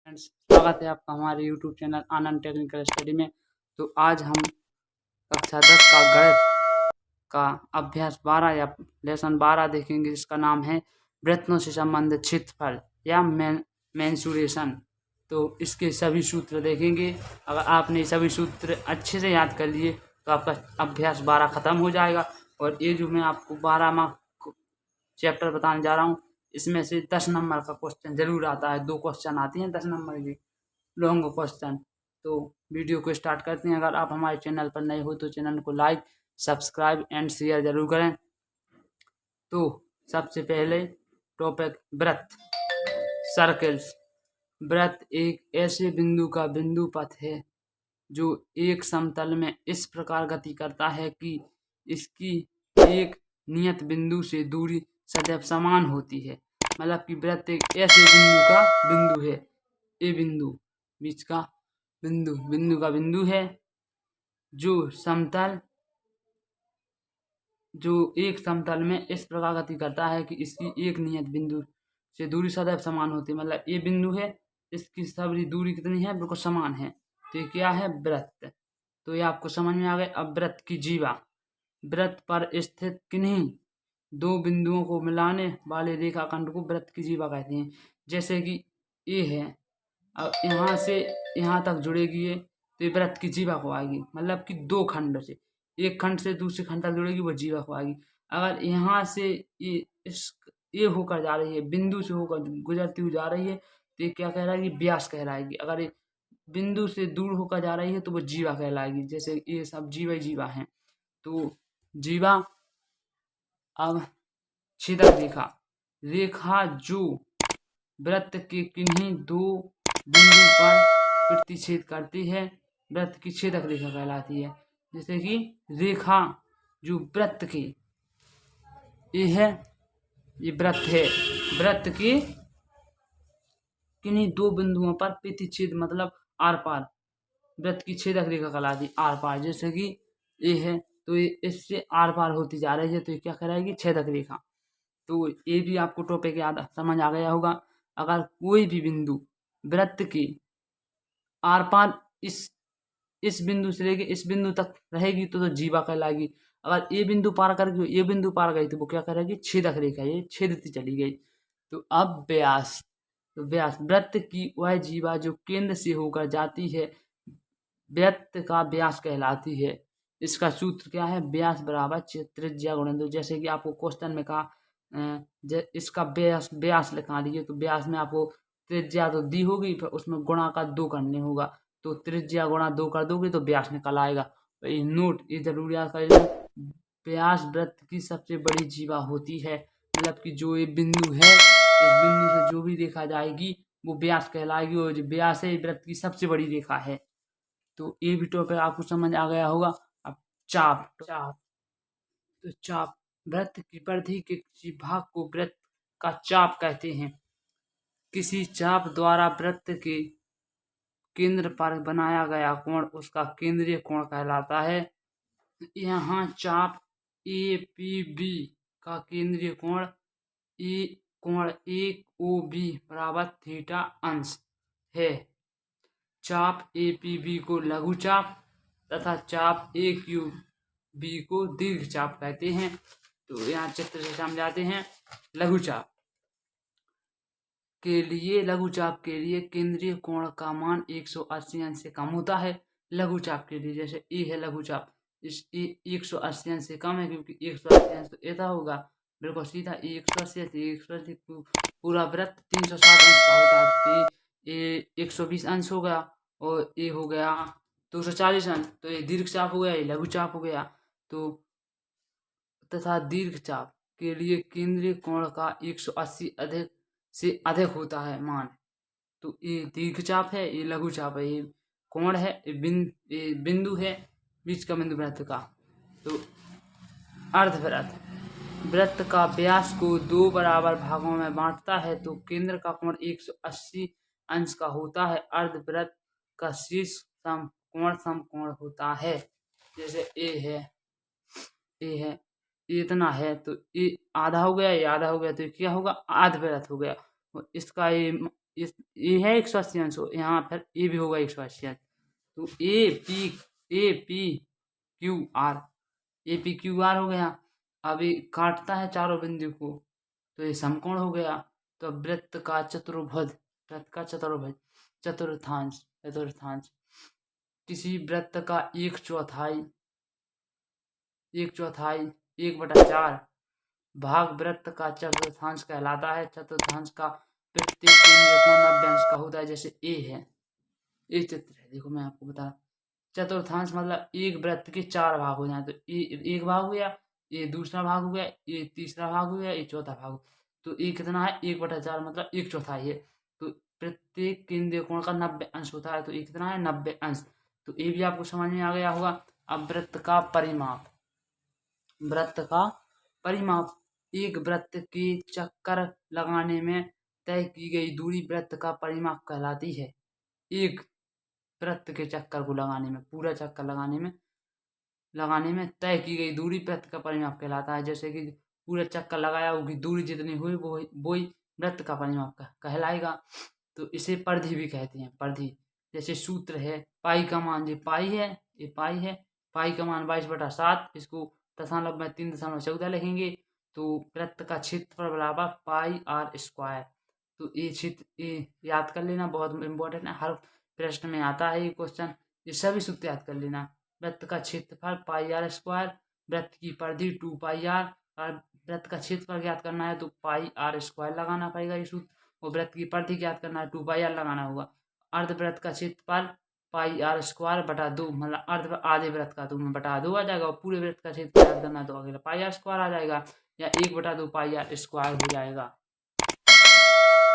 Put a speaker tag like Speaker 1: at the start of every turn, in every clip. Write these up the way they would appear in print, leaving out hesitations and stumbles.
Speaker 1: Friends, स्वागत है आपका हमारे यूट्यूब चैनल आनंद टेक्निकल स्टडी में। तो आज हम कक्षा 10 का गणित का अभ्यास 12 या लेसन 12 देखेंगे, जिसका नाम है वृत्तों से संबंधित क्षेत्रफल या मेंसुरेशन। तो इसके सभी सूत्र देखेंगे। अगर आपने सभी सूत्र अच्छे से याद कर लिए तो आपका अभ्यास 12 खत्म हो जाएगा। और ये जो मैं आपको 12 मार्क चैप्टर बताने जा रहा हूँ, इसमें से 10 नंबर का क्वेश्चन जरूर आता है। 2 क्वेश्चन आती हैं 10 नंबर की लॉन्ग क्वेश्चन। तो वीडियो को स्टार्ट करते हैं। अगर आप हमारे चैनल पर नए हो तो चैनल को लाइक, सब्सक्राइब एंड शेयर जरूर करें। तो सबसे पहले टॉपिक वृत्त, सर्कल्स। वृत्त एक ऐसे बिंदु का बिंदु पथ है जो एक समतल में इस प्रकार गति करता है कि इसकी एक नियत बिंदु से दूरी सदैव समान होती है। मतलब कि वृत्त एक ऐसे बिंदु का बिंदु है, ए बिंदु बीच का बिंदु है जो एक समतल में इस प्रकार गति करता है कि इसकी एक नियत बिंदु से दूरी सदैव समान होती है। मतलब ये बिंदु है, इसकी सभी दूरी कितनी है, बिल्कुल समान है। तो ये क्या है, वृत्त। तो ये आपको समझ में आ गया। अब वृत्त की जीवा, वृत्त पर स्थित किन्हीं दो बिंदुओं को मिलाने वाले रेखाखंड को वृत्त की जीवा कहते हैं। जैसे कि ये है, अब यहाँ से यहाँ तक जुड़ेगी ये, तो ये वृत्त की जीवा को आएगी। मतलब कि दो खंड से, एक खंड से दूसरे खंड तक जुड़ेगी, वो जीवा को आएगी। अगर यहाँ से ये होकर जा रही है, बिंदु से होकर गुजरती हुई जा रही है, तो ये क्या कहलाएगी, व्यास कहलाएगी। अगर ये बिंदु से दूर होकर जा रही है तो वो जीवा कहलाएगी। जैसे ये सब जीवा ही जीवा हैं। तो जीवा। अब छेदक रेखा, रेखा जो वृत्त के किन्हीं दो बिंदु पर प्रतिच्छेद करती है, वृत्त की छेदक रेखा कहलाती है। जैसे कि रेखा जो वृत्त की ये है, ये वृत्त है, वृत्त के किन्हीं दो बिंदुओं पर प्रतिच्छेद मतलब आर पार, वृत्त की छेदक रेखा कहलाती है आर पार। जैसे कि ये है, तो ये इससे आर पार होती जा रही है, तो ये क्या कहलाएगी, छेदक रेखा। तो ये भी आपको टॉपिक याद समझ आ गया होगा। अगर कोई भी बिंदु वृत्त के आर पार इस बिंदु से लेके इस बिंदु तक रहेगी तो जीवा कहलाएगी। अगर ये बिंदु पार करके ये बिंदु पार गई तो वो क्या करेगी, छेदक रेखा, ये छेदती चली गई। तो अब व्यास, तो व्यास वृत्त की वह जीवा जो केंद्र से होकर जाती है, वृत्त का व्यास कहलाती है। इसका सूत्र क्या है, व्यास बराबर त्रिज्या गुणा 2। जैसे कि आपको क्वेश्चन में कहा इसका व्यास लिखा लीजिए, तो व्यास में आपको त्रिज्या तो दी होगी, फिर उसमें गुणा का 2 करने होगा। तो त्रिज्या गुणा 2 कर दोगे तो व्यास निकल आएगा। तो ये नोट, ये जरूर याद कर लो, व्यास वृत्त की सबसे बड़ी जीवा होती है। मतलब कि जो ये बिंदु है, इस बिंदु से जो भी रेखा जाएगी वो व्यास कहलाएगी, और जो व्यास है वृत्त की सबसे बड़ी रेखा है। तो ये भी टॉपिक आपको समझ आ गया होगा। अब चाप, तो चाप वृत्त की परिधि के किसी भाग को वृत्त का चाप कहते हैं। किसी चाप द्वारा वृत्त के केंद्र पर बनाया गया कोण उसका केंद्रीय कोण कहलाता है। यहाँ चाप APB का केंद्रीय कोण कोण 1OB बराबर थीटा अंश है। चाप APB को लघु चाप तथा चाप AQB को दीर्घ चाप कहते हैं। तो यहाँ चित्र से समझाते हैं। लघु चाप के लिए केंद्रीय कोण का मान 180 अंश से कम होता है। लघु चाप के लिए, जैसे ए है लघु चाप, इस 180 अंश से कम है, क्योंकि 180 अंश तो ऐसा होगा बिल्कुल सीधा, 180 पूरा वृत्त 360 अंश का होता है। तो ये 120 अंश हो गया, और ये हो गया 240 अंश, तो ये दीर्घ चाप हो गया, ये लघु चाप हो गया। तो तथा दीर्घ चाप के लिए केंद्रीय कोण का 180 अधिक से अधिक होता है मान। तो ये दीर्घ चाप है, ये लघु चाप है, ये कोण है, ये बिंदु है, बीच का बिंदु वृत्त का। तो अर्धवृत्त, वृत्त का व्यास को 2 बराबर भागों में बांटता है, तो केंद्र का कोण 180 अंश का होता है। अर्धवृत्त का शीर्ष समकोण होता है। जैसे ए है, इतना है, तो ये आधा हो गया, ये आधा हो गया, तो ये क्या होगा, अर्धवृत्त हो गया। इसका ये इस ए है 180 अंश, यहाँ फिर ए भी होगा 180 अंश। तो APQR APQR हो गया। अब ये काटता है चारों बिंदु को, तो ये समकोण हो गया। तो वृत्त का चतुर्भुज, वृत्त का चतुर्भुज, चतुर्थांश, चतुर्थांश, किसी वृत्त का एक चौथाई, एक चौथाई 1/4 भाग वृत्त का चतुर्थांश कहलाता है। चतुर्थांश का प्रत्येक केंद्र कोण 90 अंश का होता है। जैसे ए है, ए चित्र है, देखो मैं आपको बता, चतुर्थांश मतलब एक वृत्त के 4 भाग हो जाए, तो ए एक भाग हो गया, ये दूसरा भाग हो गया, ये तीसरा भाग हो गया, ये चौथा भाग हो, तो ये कितना है 1/4 मतलब एक चौथाई है। तो प्रत्येक केंद्रीय कोण का 90 अंश होता है, तो ये कितना है 90 अंश। तो ये भी आपको समझ में आ गया होगा। अब वृत्त का परिमाप, वृत्त का परिमाप, एक वृत्त के चक्कर लगाने में तय की गई दूरी वृत्त का परिमाप कहलाती है। एक वृत्त के चक्कर को लगाने में, पूरा चक्कर लगाने में तय की गई दूरी वृत्त का परिमाप कहलाता है। जैसे कि पूरा चक्कर लगाया, उसकी दूरी जितनी हुई वो ही वृत्त का परिमाप कहलाएगा। तो इसे परिधि भी कहते हैं, परिधि। जैसे सूत्र है पाई का मान, ये पाई है, ये पाई है, पाई का मान 22/7, इसको दशमलव में 3.14 लिखेंगे। तो वृत्त का क्षेत्रफल बराबर पाई आर स्क्वायर। तो ये क्षेत्र, ये याद कर लेना, बहुत इंपॉर्टेंट है, हर प्रश्न में आता है ये क्वेश्चन। ये सभी सूत्र याद कर लेना। वृत्त का क्षेत्रफल पाई आर स्क्वायर, वृत्त की परिधि 2πr, और वृत्त का क्षेत्रफल ज्ञात करना है तो पाई आर स्क्वायर लगाना पड़ेगा ये सूत्र, और वृत्त की परिधि ज्ञात करना है 2πr लगाना होगा। अर्धवृत्त का क्षेत्रफल पाई आर स्क्वायर बटा 2, मतलब अर्ध आधे वृत्त का तो बटा 2 आ जाएगा, और पूरे वृत्त का क्षेत्रफल ज्ञात करना है तो अगला पाई आर स्क्वायर आ जाएगा, या 1/2 पाई आर स्क्वायर हो जाएगा।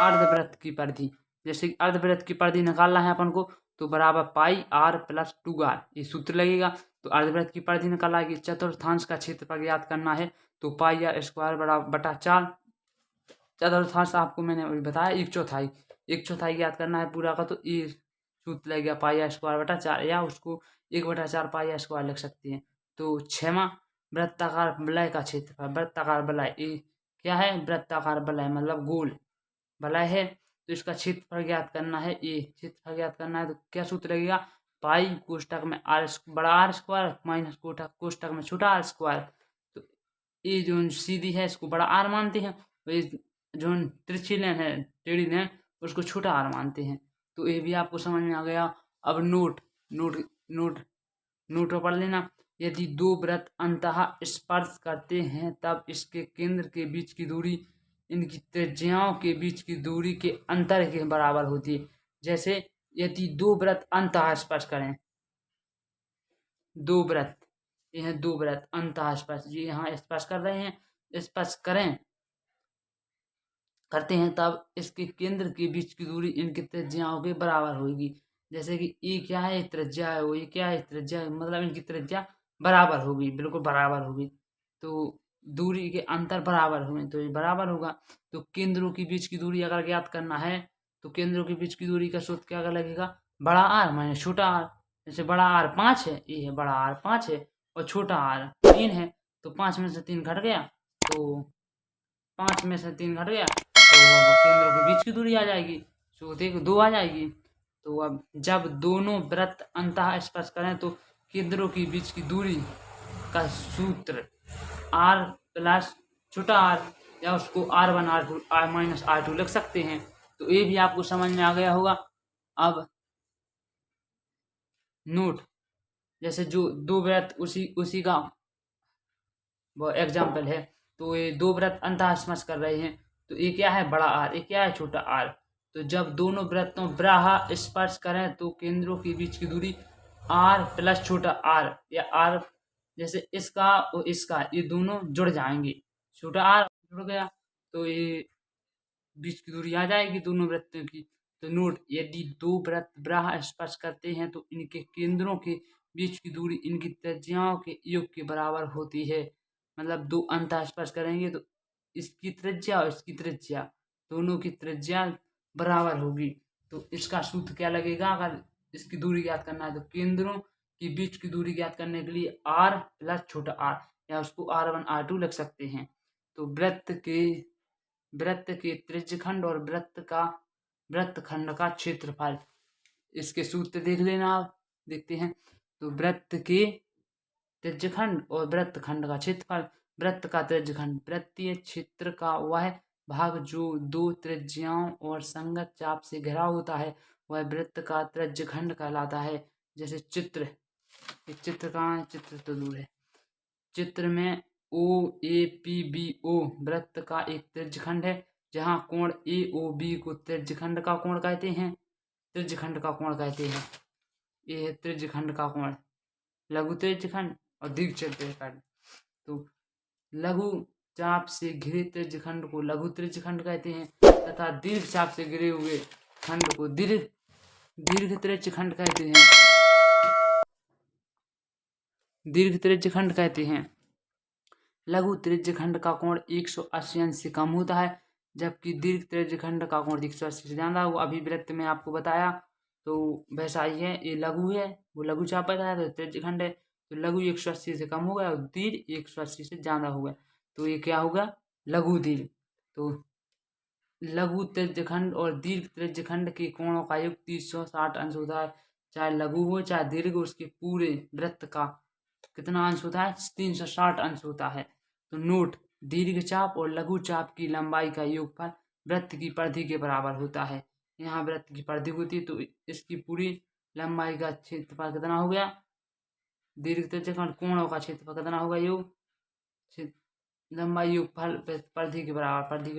Speaker 1: अर्धवृत्त की परिधि, जैसे कि अर्धवृत्त की परिधि निकालना है अपन को, तो बराबर पाई आर प्लस 2r, ये सूत्र लगेगा। तो अर्धवृत्त की परिधि निकाला कि चतुर्थांश का क्षेत्रफल ज्ञात करना है, तो पाई आर स्क्वायर बटा 4। चतुर्थांश आपको मैंने अभी बताया एक चौथाई, एक चौथाई ज्ञात करना है पूरा का, तो ये सूत्र लगेगा पाई आर स्क्वायर बटा 4, या उसको 1/4 पाई आर स्क्वायर लिख सकते हैं। तो 6वां, वृत्ताकार वलय का क्षेत्रफल, वृत्ताकार वलय, ये क्या है, वृत्ताकार वलय मतलब गोल वलय है, तो इसका क्षेत्रफल ज्ञात करना है। ये क्षेत्रफल ज्ञात करना है तो क्या सूत्र लगेगा, पाई कोष्टक में आर बड़ा आर स्क्वायर माइनस कोष्टक में छोटा आर स्क्वायर। तो ये जो सीधी है इसको बड़ा आर मानते हैं, तो ये जो तिरछी लाइन है, टेढ़ी लाइन, उसको छोटा आर मानते हैं। तो ये भी आपको समझ में आ गया। अब नोट नोट नोट नोट पढ़ लेना। यदि दो वृत्त अंतः स्पर्श करते हैं तब इसके केंद्र के बीच की दूरी इनकी त्रिज्याओं के बीच की दूरी के अंतर के बराबर होती है। जैसे यदि दो वृत्त अंतः स्पर्श करें, दो वृत्त, ये हैं दो वृत्त अंतः स्पर्श, ये यहाँ स्पर्श कर रहे हैं, स्पर्श करते हैं तब इसके केंद्र के बीच की दूरी इनकी त्रिज्याओं के बराबर होगी। जैसे कि ये क्या है, त्रिज्या है, वो ये क्या है, त्रिज्या है, मतलब इनकी त्रिज्या बराबर होगी, बिल्कुल बराबर होगी। तो दूरी के अंतर बराबर हुए तो ये बराबर होगा। तो केंद्रों के बीच की दूरी अगर ज्ञात करना है तो केंद्रों के बीच की दूरी का सूत्र क्या लगेगा, बड़ा आर माइनस छोटा आर। जैसे बड़ा आर 5 है, ये है बड़ा आर 5 है, और छोटा आर 3 है, तो 5 में से 3 घट गया, तो 5 में से 3 घट गया, तो केंद्रों के बीच की दूरी आ जाएगी, तो देखो 2 आ जाएगी। तो अब जब दोनों वृत्त अंतः स्पर्श करें तो केंद्रों के बीच की दूरी का सूत्र आर प्लस छोटा आर, या उसको R1 R2 R minus R2 लिख सकते हैं। तो ये भी आपको समझ में आ गया होगा। अब नोट, जैसे जो दो वृत्त उसी का वो एग्जाम्पल है, तो ये दो वृत्त अंतः स्पर्श कर रहे हैं, तो ये क्या है, बड़ा आर, ये क्या है, छोटा आर। तो जब दोनों वृत्तों ब्राह स्पर्श करें तो केंद्रों के बीच की दूरी आर प्लस छोटा आर, या आर, जैसे इसका और इसका ये दोनों जुड़ जाएंगे, छोटा आर जुड़ गया, तो ये बीच की दूरी आ जाएगी दोनों वृत्तों की। तो नोट, यदि दो वृत्त ब्राह स्पर्श करते हैं तो इनके केंद्रों के बीच की दूरी इनकी त्रिज्याओं के योग के बराबर होती है। मतलब दो अंतः स्पर्श करेंगे तो इसकी त्रिज्या और इसकी त्रिज्या, दोनों की त्रिज्या बराबर होगी। तो इसका सूत्र क्या लगेगा, अगर इसकी दूरी ज्ञात करना है तो केंद्रों के बीच की दूरी ज्ञात करने के लिए आर प्लस छोटा आर, या उसको R1 R2 लिख सकते हैं। तो वृत्त के त्रिज्यखंड और वृत्त का वृत्तखंड का क्षेत्रफल। इसके सूत्र देख लेना आप, देखते हैं। तो वृत्त के त्रिज्यखंड और वृत्तखंड का क्षेत्रफल। वृत्त का त्रिज्यखंड वृत्तीय क्षेत्र का वह भाग जो दो त्रिज्याओं और संगत चाप से घिरा होता है वह वृत्त का त्रिज्यखंड कहलाता है। जैसे चित्र, एक चित्र कहाँ है, चित्र तो दूर है। चित्र में ओ ए पी बी ओ वृत्त का एक त्रिज्यखंड है, जहाँ कोण ए ओ बी को त्रिज्यखंड का कोण कहते हैं, त्रिज्यखंड का कोण कहते हैं। ये है त्रिज्यखंड का कोण, लघु त्रिज्यखंड और दीर्घ त्रिज्यखंड। तो लघु चाप से घिरे त्रिज्यखंड को लघु त्रिज्यखंड कहते हैं तथा दीर्घ चाप से घिरे हुए खंड को दीर्घ त्रिज्यखंड कहते हैं, दीर्घ त्रिज्यखंड कहते हैं। लघु त्रिज्यखंड का कोण 180 अंश से कम होता है, जबकि दीर्घ त्रिज्यखंड का कोण 180 से ज़्यादा होगा। अभी वृत्त में आपको बताया तो वैसा ही है, ये लघु है, वो लघु चाप बताया तो त्रिज्यखंड है। तो लघु 180 से कम हो गया और दीर्घ 180 से ज़्यादा हो गया, तो ये क्या होगा, लघु दीर्घ। तो लघु त्रिज्यखंड और दीर्घ त्रिज्यखंड के कोणों का योग 360 अंश होता है। चाहे लघु हो चाहे दीर्घ, उसके पूरे वृत्त का कितना अंश होता है, 360 अंश होता है। तो नोट, दीर्घ चाप और लघु चाप की लंबाई का योगफल वृत्त की परिधि के बराबर होता है। यहाँ वृत्त की परिधि होती है, तो इसकी पूरी लंबाई का क्षेत्रफल कितना हो गया, दीर्घ त्रिज्यखंड कोणों का क्षेत्रफल कितना होगा, योग लंबाई योगफल परिधि के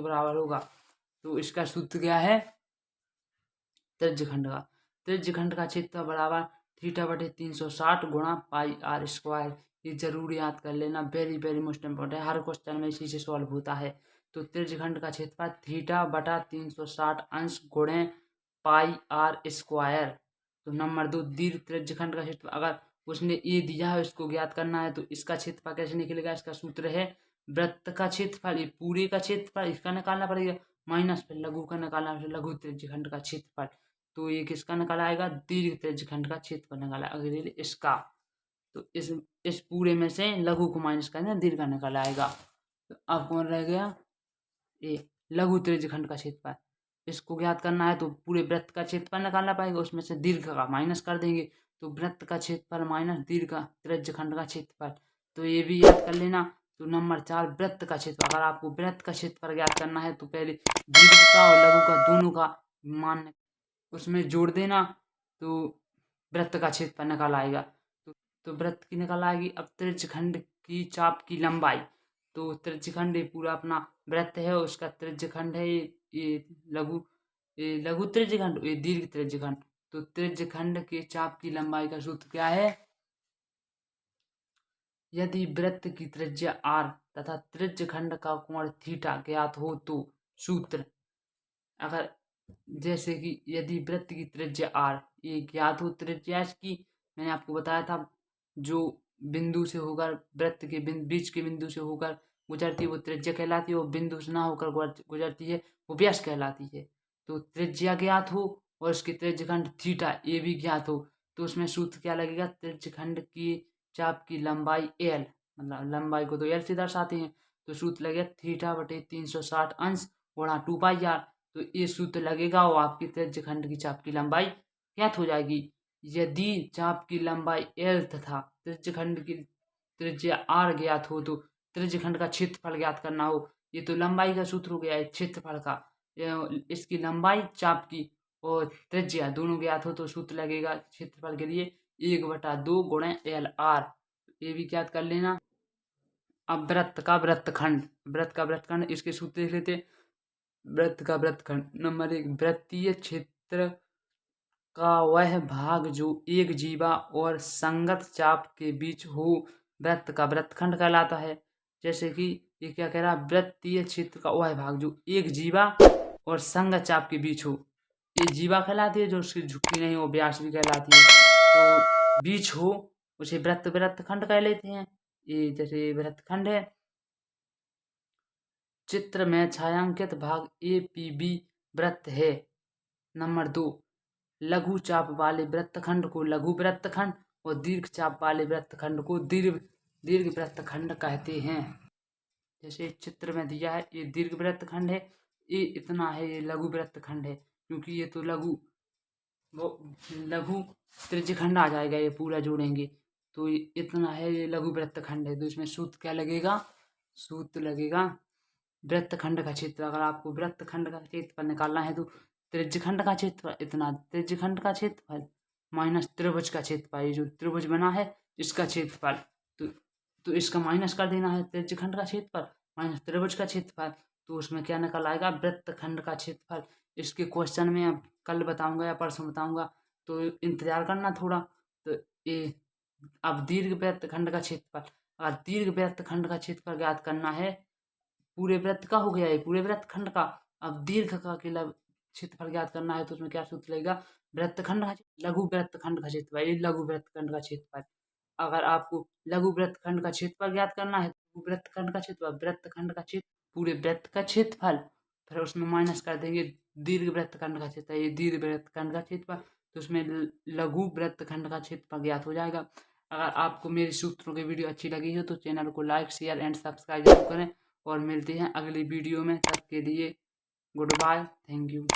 Speaker 1: बराबर होगा। तो इसका सूत्र क्या है, त्रिज्यखंड का क्षेत्रफल बराबर थीटा बटे 360 गुणा पाई आर स्क्वायर। ये जरूर याद कर लेना, वेरी वेरी मोस्ट इम्पोर्टेंट है, हर क्वेश्चन में इसी से सॉल्व होता है। तो त्रिज्यखंड का क्षेत्रफल थीटा बटा 360 अंश गुणे पाई आर स्क्वायर। तो नंबर 2, दीर्घ त्रिज्यखंड का क्षेत्रफल, अगर उसने ये दिया है इसको ज्ञात करना है तो इसका क्षेत्रफल कैसे निकलेगा, इसका सूत्र है वृत्त का क्षेत्रफल, ये पूरे का क्षेत्रफल इसका निकालना पड़ेगा, माइनस फिर लघु का निकालना, फिर लघु त्रिज्यखंड का क्षेत्रफल। तो ये किसका निकाला आएगा, दीर्घ त्रिज्यखंड का क्षेत्रफल निकाला, अगर इसका। तो इस पूरे में से लघु को माइनस करना, दीर्घ का निकाला आएगा। तो अब कौन रह गया, ये लघु त्रिज्यखंड का क्षेत्रफल। इसको ज्ञात करना है तो पूरे वृत्त का क्षेत्रफल निकालना पड़ेगा, उसमें से दीर्घ का माइनस कर देंगे, तो वृत्त का क्षेत्रफल माइनस दीर्घ का त्रिज्यखंड का क्षेत्रफल। तो ये भी याद कर लेना। तो नंबर 4, वृत्त का क्षेत्रफल। अगर आपको वृत्त का क्षेत्रफल ज्ञात करना है तो पहले दीर्घ का और लघु का दोनों का मान उसमें जोड़ देना, तो वृत्त का क्षेत्रफल निकाल आएगा। तो वृत्त की निकाल आएगी। अब त्रिज्यखंड की चाप की लंबाई, तो त्रिज्यखंड ये पूरा अपना वृत्त है, उसका त्रिज्यखंड है ये लघु त्रिज्यखंड, ये दीर्घ त्रिज्यखंड। तो त्रिज्यखंड के चाप की लंबाई का सूत्र क्या है, यदि वृत्त की त्रिज्या r तथा त्रिज्यखंड का कोण थीटा ज्ञात हो तो सूत्र, अगर जैसे कि यदि वृत्त की त्रिज्या r ये ज्ञात हो, त्रिज्या इसकी मैंने आपको बताया था, जो बिंदु से होकर वृत्त के बीच के बिंदु से होकर गुजरती है वो त्रिज्या कहलाती है, वो बिंदु से ना होकर गुजरती है वो व्यास कहलाती है। तो त्रिज्या ज्ञात हो और उसकी त्रिज्यखंड थीटा ये भी ज्ञात हो, तो उसमें सूत्र क्या लगेगा, त्रिज्यखंड की चाप की लंबाई एल, मतलब लंबाई को तो एल से दर्शाते हैं, तो सूत्र लगेगा थीटा बटे 360 अंश गुणा 2πr। तो ये सूत्र लगेगा और आपकी त्रिज्यखंड की चाप की लंबाई ज्ञात हो जाएगी। यदि चाप की लंबाई एल तथा त्रिज्यखंड की त्रिज्या आर ज्ञात हो तो त्रिज्यखंड का क्षेत्रफल ज्ञात करना हो। ये तो लंबाई का सूत्र हो गया है क्षेत्रफल का, इसकी लंबाई चाप की और त्रिज्या दोनों ज्ञात हो तो सूत्र लगेगा क्षेत्रफल के लिए 1/2 गुणे एल आर। ये भी ज्ञात कर लेना। अब वृत्त का वृत्तखंड, इसके सूत्र देख लेते। वृत्त का वृत्तखंड, नंबर 1, वृत्तीय क्षेत्र का वह भाग जो एक जीवा और संगत चाप के बीच हो वृत्त का वृत्तखंड कहलाता है। जैसे कि ये क्या कह रहा है, वृत्तीय क्षेत्र का वह भाग जो एक जीवा और संगत चाप के बीच हो, ये जीवा कहलाती है, जो उसकी झुकी नहीं हो व्यास भी कहलाती है। तो बीच हो उसे वृत्तखंड कह लेते हैं। ये जैसे वृत्तखंड है, चित्र में छायांकित भाग ए पी बी वृत्त है। नंबर 2, लघु चाप वाले वृत्तखंड को लघु वृत्तखंड और दीर्घ चाप वाले वृत्तखंड को दीर्घ वृत्तखंड कहते हैं। जैसे चित्र में दिया है, ये दीर्घ वृत्तखंड है, ये इतना है, ये लघु वृत्तखंड है, क्योंकि ये तो वो लघु त्रिज्यखंड आ जाएगा, ये पूरा जोड़ेंगे तो इतना है। ये लघु वृत्तखंड है, तो इसमें सूत्र क्या लगेगा, सूत्र लगेगा वृत्तखंड का क्षेत्र। अगर आपको वृत्तखंड का क्षेत्रफल निकालना है तो त्रिज्यखंड का क्षेत्रफल इतना, त्रिज्यखंड का क्षेत्रफल माइनस त्रिभुज का क्षेत्रफल, ये जो त्रिभुज बना है इसका क्षेत्रफल, तो इसका माइनस कर देना है, त्रिज्यखंड का क्षेत्रफल माइनस त्रिभुज का क्षेत्रफल, तो उसमें क्या निकल आएगा, वृत्तखंड का क्षेत्रफल। इसके क्वेश्चन में अब कल बताऊंगा या परसों बताऊंगा, तो इंतजार करना थोड़ा। तो ये अब दीर्घ वृत्तखंड का क्षेत्रफल, अगर दीर्घ वृत्तखंड का क्षेत्रफल ज्ञात करना है, पूरे वृत्त का हो गया है, पूरे वृत्तखंड का, अब दीर्घ का अकेला क्षेत्रफल ज्ञात करना है, तो उसमें क्या सूत्र लगेगा, वृत्तखंड का लघु वृत्तखंड का क्षेत्रफल, ये लघु वृत्तखंड का क्षेत्रफल। अगर आपको लघु वृत्तखंड का क्षेत्रफल ज्ञात करना है, तो वृत्तखंड का क्षेत्रफल, वृत्तखंड का क्षेत्र पूरे वृत्त का क्षेत्रफल, फिर उसमें माइनस कर देंगे दीर्घ वृत्तखंड का क्षेत्रफल, ये दीर्घ वृत्तखंड का क्षेत्रफल, तो उसमें लघु वृत्तखंड का क्षेत्रफल ज्ञात हो जाएगा। अगर आपको मेरे सूत्रों की वीडियो अच्छी लगी हो तो चैनल को लाइक शेयर एंड सब्सक्राइब जरूर करें, और मिलते हैं अगली वीडियो में। तब के लिए गुड बाय, थैंक यू।